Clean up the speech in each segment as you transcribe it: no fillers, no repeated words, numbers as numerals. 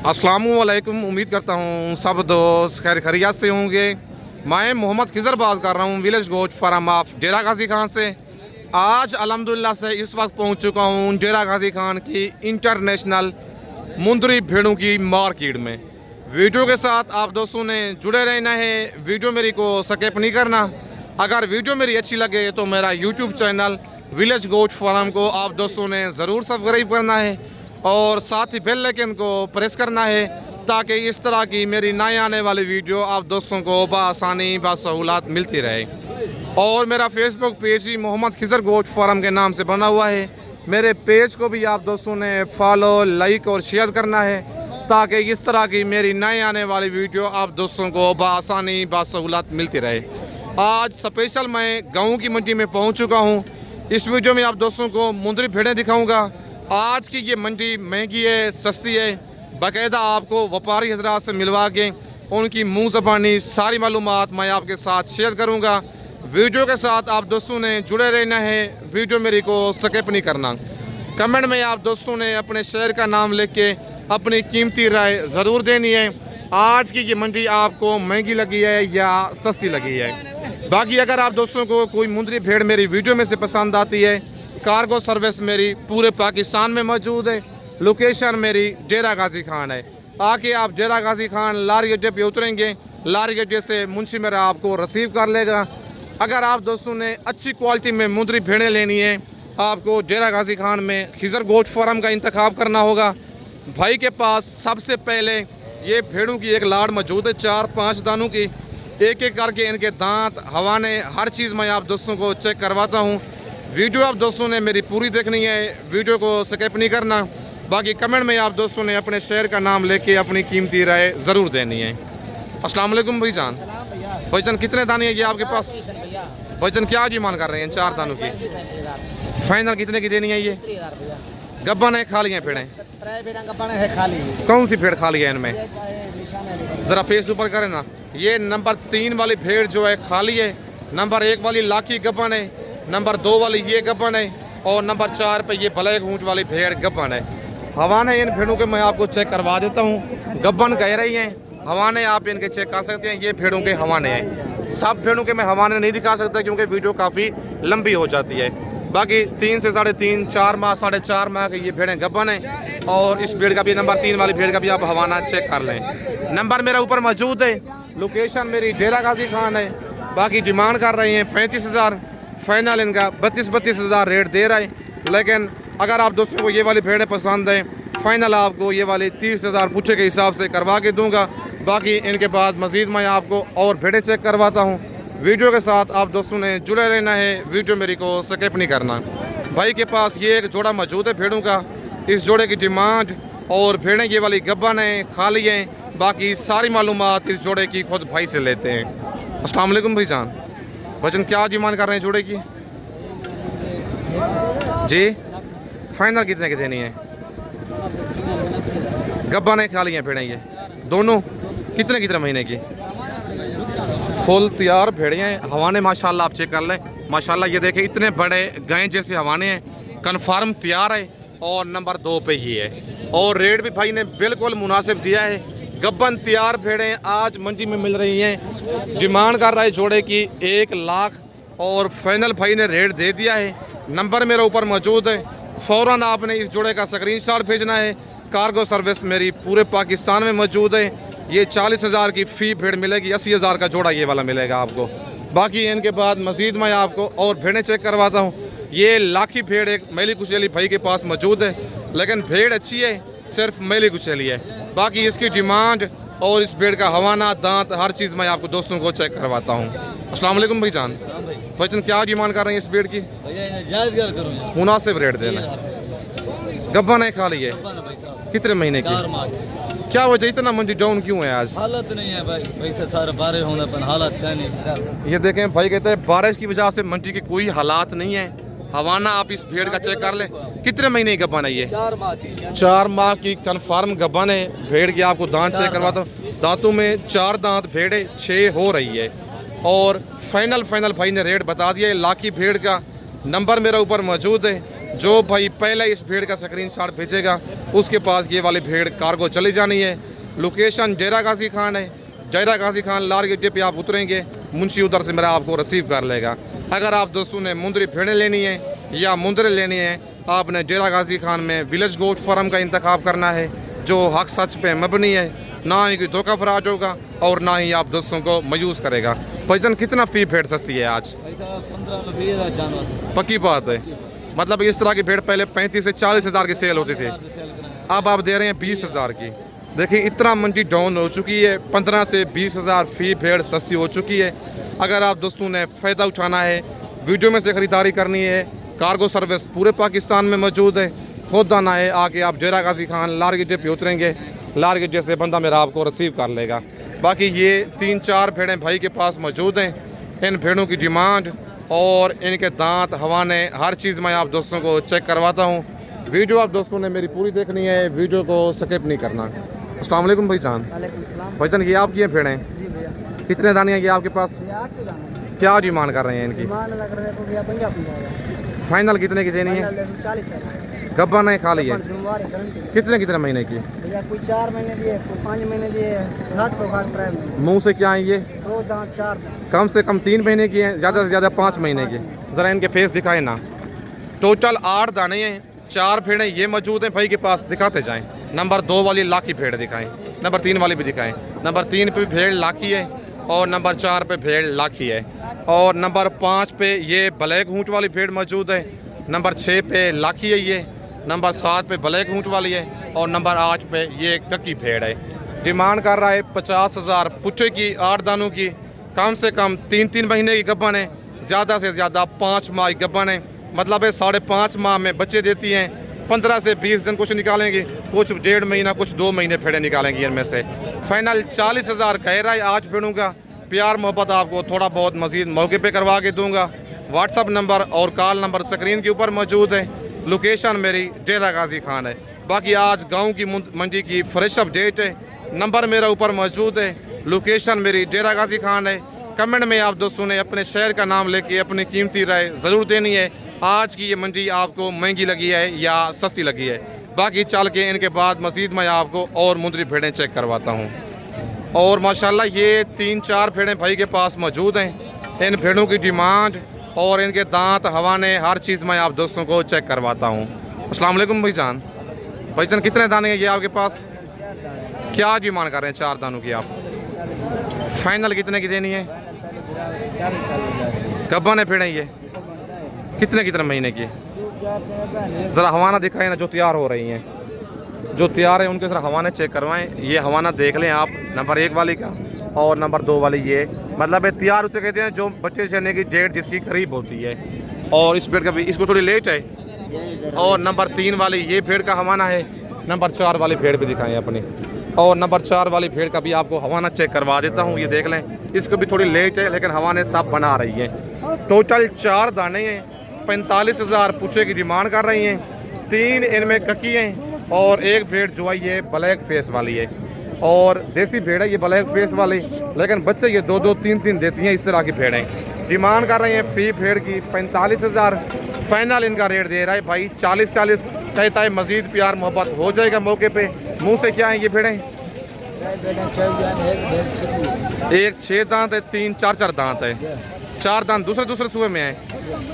अस्सलामुअलैकुम। उम्मीद करता हूँ सब दोस्त खैर खैरियत से होंगे। मैं मोहम्मद खिज़र बात कर रहा हूँ विलेज गोट फार्म ऑफ डेरा गाजी खान से। आज अल्हम्दुलिल्लाह से इस वक्त पहुँच चुका हूँ डेरा गाजी खान की इंटरनेशनल मुंदरी भेड़ों की मार्केट में। वीडियो के साथ आप दोस्तों ने जुड़े रहना है, वीडियो मेरी को स्किप नहीं करना। अगर वीडियो मेरी अच्छी लगे तो मेरा YouTube channel village goat farm को आप दोस्तों ने ज़रूर सब्सक्राइब करना है और साथ ही बेल आइकन को प्रेस करना है ताकि इस तरह की मेरी नए आने वाली वीडियो आप दोस्तों को बआसानी बासहूलत मिलती रहे। और मेरा फेसबुक पेज ही मोहम्मद खिज़र गोट फार्म के नाम से बना हुआ है। मेरे पेज को भी आप दोस्तों ने फॉलो, लाइक और शेयर करना है ताकि इस तरह की मेरी नए आने वाली वीडियो आप दोस्तों को बआसानी बासहूलत मिलती रहे। आज स्पेशल मैं गाँव की मंडी में पहुँच चुका हूँ। इस वीडियो में आप दोस्तों को मुंदरी भेड़ें दिखाऊँगा। आज की ये मंडी महंगी है, सस्ती है, बाकायदा आपको व्यापारी हजरात से मिलवा के उनकी मुँह ज़बानी सारी मालूमात मैं आपके साथ शेयर करूंगा। वीडियो के साथ आप दोस्तों ने जुड़े रहना है, वीडियो मेरी को स्किप नहीं करना। कमेंट में आप दोस्तों ने अपने शहर का नाम लिख के अपनी कीमती राय ज़रूर देनी है। आज की ये मंडी आपको महंगी लगी है या सस्ती लगी है। बाकी अगर आप दोस्तों को कोई मुंदरी भेड़ मेरी वीडियो में से पसंद आती है, कार्गो सर्विस मेरी पूरे पाकिस्तान में मौजूद है। लोकेशन मेरी डेरा गाजी खान है। आके आप डेरा गाजी खान लारी अड्डे पे उतरेंगे, लारी अड्डे से मुंशी मेरा आपको रिसीव कर लेगा। अगर आप दोस्तों ने अच्छी क्वालिटी में मुंदरी भेड़ें लेनी है, आपको डेरा गाजी खान में खिज़र गोट फार्म का इंतखाब करना होगा। भाई के पास सबसे पहले ये भेड़ों की एक लाड़ मौजूद है, 4-5 दानों की। एक एक करके इनके दांत, हवाने, हर चीज़ मैं आप दोस्तों को चेक करवाता हूँ। वीडियो आप दोस्तों ने मेरी पूरी देखनी है, वीडियो को स्किप नहीं करना। बाकी कमेंट में आप दोस्तों ने अपने शहर का नाम लेके अपनी कीमती राय ज़रूर देनी है। अस्सलाम वालेकुम भाईजान। भाईजान कितने दाने हैं ये आपके पास? भाईजान क्या डिमांड कर रहे हैं 4 दानों की? फाइनल कितने की देनी है ये? गब्बन है, खाली हैं भेड़ें? कौन सी भेड़ खाली है इनमें? ज़रा फेस ऊपर करें ना। ये नंबर 3 वाली भेड़ जो है खाली है, नंबर 1 वाली लाखी गब्बन है, नंबर 2 वाली ये गब्बन है और नंबर 4 पे ये ब्लैक ऊँट वाली भेड़ गब्बन है। हवाने इन भेड़ों के मैं आपको चेक करवा देता हूँ। गब्बन कह रही हैं, हवाने आप इनके चेक कर सकते हैं। ये भेड़ों के हवाने हैं। सब भेड़ों के मैं हवाने नहीं दिखा सकता क्योंकि वीडियो काफ़ी लंबी हो जाती है। बाकी 3 से 3.5, 4 माह, 4.5 माह की ये भेड़ें गब्बन हैं। और इस भेड़ का भी नंबर 3 वाली भेड़ का भी आप हवाना चेक कर लें। नंबर मेरा ऊपर मौजूद है। लोकेशन मेरी डेरा गाजी खान है। बाकी डिमांड कर रहे हैं 35,000, फाइनल इनका 32,000 रेट दे रहा है। लेकिन अगर आप दोस्तों को ये वाली भेड़ें पसंद हैं, फाइनल आपको ये वाली 30,000 पूछे के हिसाब से करवा के दूंगा। बाकी इनके बाद मज़ीद मैं आपको और भेड़ें चेक करवाता हूँ। वीडियो के साथ आप दोस्तों ने जुड़े रहना है, वीडियो मेरी को स्किप नहीं करना। भाई के पास ये एक जोड़ा मौजूद है भेड़ों का। इस जोड़े की डिमांड और भेड़ें ये वाली गब्बन हैं, खाली हैं। बाकी सारी मालूमात इस जोड़े की खुद भाई से लेते हैं। अस्सलाम वालेकुम भाईजान। भाईजान क्या डिमांड कर रहे हैं जोड़े की जी? फाइनल कितने की देनी है? गब्बन है, खाली हैं भेड़ें ये दोनों? कितने महीने की? फुल तैयार भेड़ें हैं। हवाने माशाल्लाह आप चेक कर लें। माशाल्लाह ये देखें, इतने बड़े गाय जैसे हवाने हैं। कन्फर्म तैयार है और नंबर 2 पे ही है। और रेट भी भाई ने बिल्कुल मुनासिब दिया है। गब्बन तैयार भेड़ें आज मंडी में मिल रही हैं। डिमांड कर रहा है जोड़े की 1 लाख और फाइनल भाई ने रेट दे दिया है। नंबर मेरे ऊपर मौजूद है। फ़ौरन आपने इस जोड़े का स्क्रीनशॉट भेजना है। कार्गो सर्विस मेरी पूरे पाकिस्तान में मौजूद है। ये 40,000 की फ़ी भेड़ मिलेगी, 80,000 का जोड़ा ये वाला मिलेगा आपको। बाकी इनके बाद मज़ीद मैं आपको और भेड़ें चेक करवाता हूँ। ये लाखी भेड़ एक मैली कुचैली भाई के पास मौजूद है, लेकिन भेड़ अच्छी है, सिर्फ मैली कुचैली है। बाकी इसकी डिमांड और इस भेड़ का हवाना, दांत, हर चीज़ मैं आपको दोस्तों को चेक करवाता हूँ। अस्सलाम वालेकुम भाईजान। भाईजान क्या डिमांड कर रहे हैं इस भेड़ की? मुनासिब रेट देना। गब्बन है, खाली है? कितने महीने की? क्या वजह इतना मंडी डाउन क्यों है आज? हालत नहीं है भाई, पैसे सारे बारिश होने पर हालत क्या नहीं। ये देखें भाई कहते हैं बारिश की वजह से मंडी की कोई हालात नहीं है। हवाना आप इस भेड़ का चेक कर लें। कितने महीने की गब्बन है ये? 4 माह की कन्फर्म गब्बन है। भेड़ की आपको दांत चेक करवाता हूँ। दांतों में 4 दांत, भेड़ 6 हो रही है। और फाइनल भाई ने रेट बता दिया है। लाखी भेड़ का नंबर मेरा ऊपर मौजूद है। जो भाई पहले इस भेड़ का स्क्रीनशॉट भेजेगा उसके पास ये वाली भेड़ कार्गो चली जानी है। लोकेशन डेरा गाजी खान है। डेरा गाजी खान लार गेटे पे आप उतरेंगे, मुंशी उधर से मेरा आपको रिसीव कर लेगा। अगर आप दोस्तों ने मुंदरी भेड़ें लेनी है या मुंदरे लेनी है, आपने डेरा गाजी खान में विलेज गोट फार्म का इंतखाब करना है जो हक सच पे मबनी है, ना ही कोई धोखा फराज होगा और ना ही आप दोस्तों को मायूस करेगा। भाईजान कितना फी भेड़ सस्ती है आज? 15-20 जानवर पक्की बात है। मतलब इस तरह की भेड़ पहले 35 से 40 हज़ार की सेल होती थी, अब आप दे रहे हैं 20 हज़ार की। देखिए इतना मंडी डाउन हो चुकी है, 15 से 20 हज़ार फी भेड़ सस्ती हो चुकी है। अगर आप दोस्तों ने फ़ायदा उठाना है, वीडियो में से ख़रीदारी करनी है, कार्गो सर्विस पूरे पाकिस्तान में मौजूद है। खुद आना है, आके आप डेरा गाजी खान लार गेटे पे उतरेंगे, लार गेटे से बंदा मेरा आपको रिसीव कर लेगा। बाकी ये 3-4 भेड़ें भाई के पास मौजूद हैं। इन भेड़ों की डिमांड और इनके दांत, हवाने, हर चीज़ मैं आप दोस्तों को चेक करवाता हूँ। वीडियो आप दोस्तों ने मेरी पूरी देखनी है, वीडियो को स्किप नहीं करना। अस्सलाम वालेकुम भाईजान। भाईजान ये आपकी हैं भेड़ें? जी भैया। कितने दाने हैं ये आपके पास? क्या डिमांड कर रहे हैं इनकी? लग रहा है तो भैया 50 फाइनल कितने की देनी है? 40 है। गब्बा नहीं खा ली है? जिम्मेवार है गारंटी। कितने महीने की? भैया कोई 4 महीने दिए, कोई 5 महीने दिए, घाट तो घाट प्राइम में। मुंह से क्या है ये? 2 दांत 4 दांत। कम से कम 3 महीने की हैं, ज़्यादा से ज़्यादा 5 महीने की। ज़रा इनके फेस दिखाए ना। टोटल 8 दाने हैं, 4 भेड़ें ये मौजूद हैं भाई के पास, दिखाते जाएं। नंबर 2 वाली लाखी भेड़ दिखाएं, नंबर 3 वाली भी दिखाएं। नंबर 3 पे भेड़ लाखी है और नंबर 4 पे भेड़ लाखी है और नंबर 5 पे ये ब्लैक ऊँट वाली भेड़ मौजूद है। नंबर 6 पे लाखी है ये, नंबर 7 पे ब्लैक ऊँट वाली है और नंबर 8 पे ये कक्की भेड़ है। डिमांड कर रहा है 50 हज़ार पुच्छे की, 8 दानों की। कम से कम 3-3 महीने की गब्बन है, ज़्यादा से ज़्यादा 5 माह की गब्बन है। मतलब है 5.5 माह में बच्चे देती हैं। 15 से 20 दिन कुछ निकालेंगी, कुछ 1.5 महीना, कुछ 2 महीने फेड़े निकालेंगी। इनमें से फाइनल 40 हज़ार कह रहा है आज भेड़ों का। प्यार मोहब्बत आपको थोड़ा बहुत मज़ीद मौके पे करवा के दूंगा। व्हाट्सअप नंबर और कॉल नंबर स्क्रीन के ऊपर मौजूद है। लोकेशन मेरी डेरा गाजी खान है। बाकी आज गांव की मंडी की फ्रेश अपडेट है, नंबर मेरा ऊपर मौजूद है। लोकेशन मेरी डेरा गाजी खान है। कमेंट में आप दोस्तों ने अपने शहर का नाम लेके अपनी कीमती राय ज़रूर देनी है। आज की ये मंडी आपको महंगी लगी है या सस्ती लगी है। बाकी चल के इनके बाद मज़ीद मैं आपको और मुंदरी भेड़ें चेक करवाता हूँ। और माशाल्लाह ये 3-4 भेड़ें भाई के पास मौजूद हैं। इन भेड़ों की डिमांड और इनके दांत, हवाने, हर चीज़ मैं आप दोस्तों को चेक करवाता हूँ। अस्सलाम वालेकुम भाईजान। भाईजान कितने दाने हैं ये आपके पास? क्या डिमांड कर रहे हैं 4 दानों की आप? फाइनल कितने की देनी है? गब्बन है भेड़ें ये? कितने महीने की? ज़रा हवाना दिखाएं ना जो तैयार हो रही हैं। जो तैयार है उनके ज़रा हवाने चेक करवाएं। ये हवाना देख लें आप, नंबर 1 वाली का और नंबर 2 वाली ये। मतलब तैयार उसे कहते हैं जो बच्चे चलने की डेट जिसकी करीब होती है। और इस भेड़ का भी इसको थोड़ी लेट है। और नंबर 3 वाली ये भेड़ का हवाना है। नंबर 4 वाली भेड़ भी दिखाएं अपनी। और नंबर 4 वाली भेड़ का भी आपको हवाना चेक करवा देता हूँ। ये देख लें, इसको भी थोड़ी लेट है लेकिन हवाने सब बना रही है। टोटल 4 दाने हैं, 45 हज़ार पूछे की डिमांड कर रही हैं। 3 इनमें ककी हैं और एक भेड़ जो है ये ब्लैक फेस वाली है और देसी भेड़ है ये ब्लैक फेस वाली, लेकिन बच्चे ये 2-2, 3-3 देती हैं। इस तरह की भेड़ें डिमांड कर रही हैं फी भेड़ की 45 हज़ार। फाइनल इनका रेट दे रहा है भाई 40-40। कहता है मज़ीद प्यार मोहब्बत हो जाएगा मौके पे। मुंह से क्या है ये भेड़ें? एक 6 दांत है, 3-4 दांत है। 4 दांत दूसरे सूबे में है,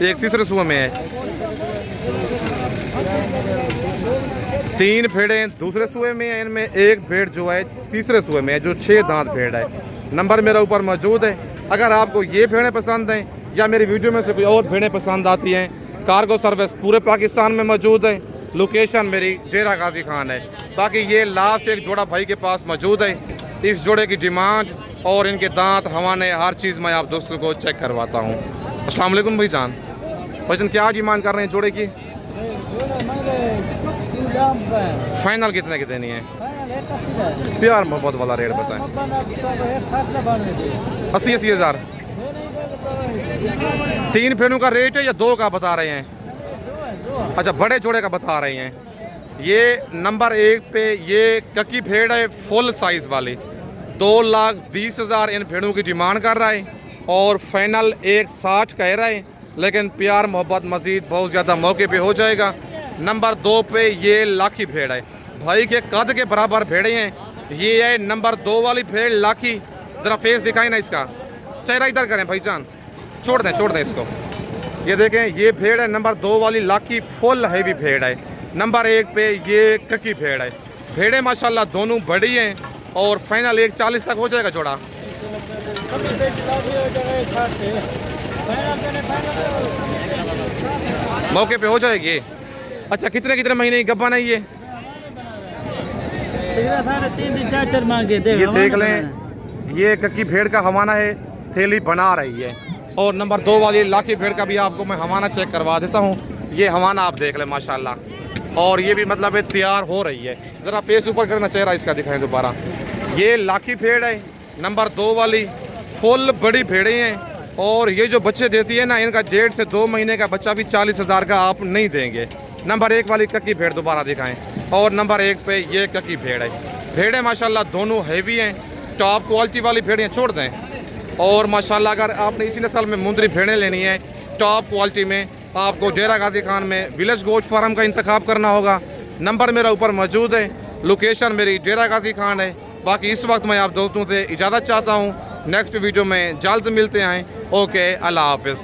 एक तीसरे सूबे में है। 3 भेड़ें दूसरे सूबे में है, इनमें एक भेड़ जो है तीसरे सूबे में है जो 6 दांत भेड़ है। नंबर मेरा ऊपर मौजूद है। अगर आपको ये भेड़ें पसंद हैं या मेरी वीडियो में से कोई और भेड़ें पसंद आती हैं, कार्गो सर्विस पूरे पाकिस्तान में मौजूद है। लोकेशन मेरी डेरा गाजी खान है। बाकी ये लास्ट एक जोड़ा भाई के पास मौजूद है। इस जोड़े की डिमांड और इनके दांत, हवाने, हर चीज़ मैं आप दोस्तों को चेक करवाता हूँ। अस्सलाम वालेकुम भाईजान। भाईजान क्या डिमांड कर रहे हैं जोड़े की? फाइनल कितने की देनी है? प्यार मोहब्बत वाला रेट बताएं। 80 हज़ार। 3 भेड़ों का रेट है या 2 का बता रहे हैं? अच्छा, बड़े जोड़े का बता रहे हैं। ये नंबर 1 पे ये ककी भेड़ है फुल साइज़ वाली। 2,20,000 इन भेड़ों की डिमांड कर रहा है और फाइनल 1,60 कह रहा है। लेकिन प्यार मोहब्बत मज़ीद बहुत ज़्यादा मौके पे हो जाएगा। नंबर 2 पे ये लाखी भेड़ है, भाई के कद के बराबर भेड़े हैं। ये है नंबर 2 वाली भेड़ लाखी। ज़रा फेस दिखाए ना इसका, चेहरा इधर करें भाईजान, छोड़ दें इसको। ये देखें, ये भेड़ है नंबर 2 वाली लाखी, फुल हैवी भेड़ है। नंबर 1 पे ये ककी भेड़ है। भेड़ें माशाल्लाह दोनों बड़ी हैं और फाइनल 140 तक हो जाएगा जोड़ा। मौके पे हो जाएगी। अच्छा, कितने महीने की गब्बन है ये? 3-4 मांगे दे। ये देख लें, ये कक्की भेड़ का हवाना है, थैली बना रही है। और नंबर 2 वाली लाखी भेड़ का भी आपको मैं हवाना चेक करवा देता हूँ। ये हवाना आप देख लें माशाल्लाह, और ये भी मतलब तैयार हो रही है। ज़रा फेस ऊपर करना, चेहरा इसका दिखाएं दोबारा। ये लाखी भेड़ है नंबर 2 वाली, फुल बड़ी भेड़ें हैं। और ये जो बच्चे देती है ना, इनका 1.5 से 2 महीने का बच्चा भी 40,000 का आप नहीं देंगे। नंबर 1 वाली कक्की भेड़ दोबारा दिखाएं। और नंबर 1 पे ये कक्की भेड़ है। भेड़ें माशाल्लाह दोनों हैवी हैं, टॉप क्वालिटी वाली भेड़ें, छोड़ दें। और माशाल्लाह अगर आपने इसी नस्ल में मुंदरी भेड़ें लेनी है टॉप क्वालिटी में, आपको डेरा गाजी खान में विलेज गोश्त फार्म का इंतखाब करना होगा। नंबर मेरा ऊपर मौजूद है, लोकेशन मेरी डेरा गाजी खान है। बाकी इस वक्त मैं आप दोस्तों से इजाज़त चाहता हूँ। नेक्स्ट वीडियो में जल्द मिलते हैं। ओके, अल्लाह हाफिज़।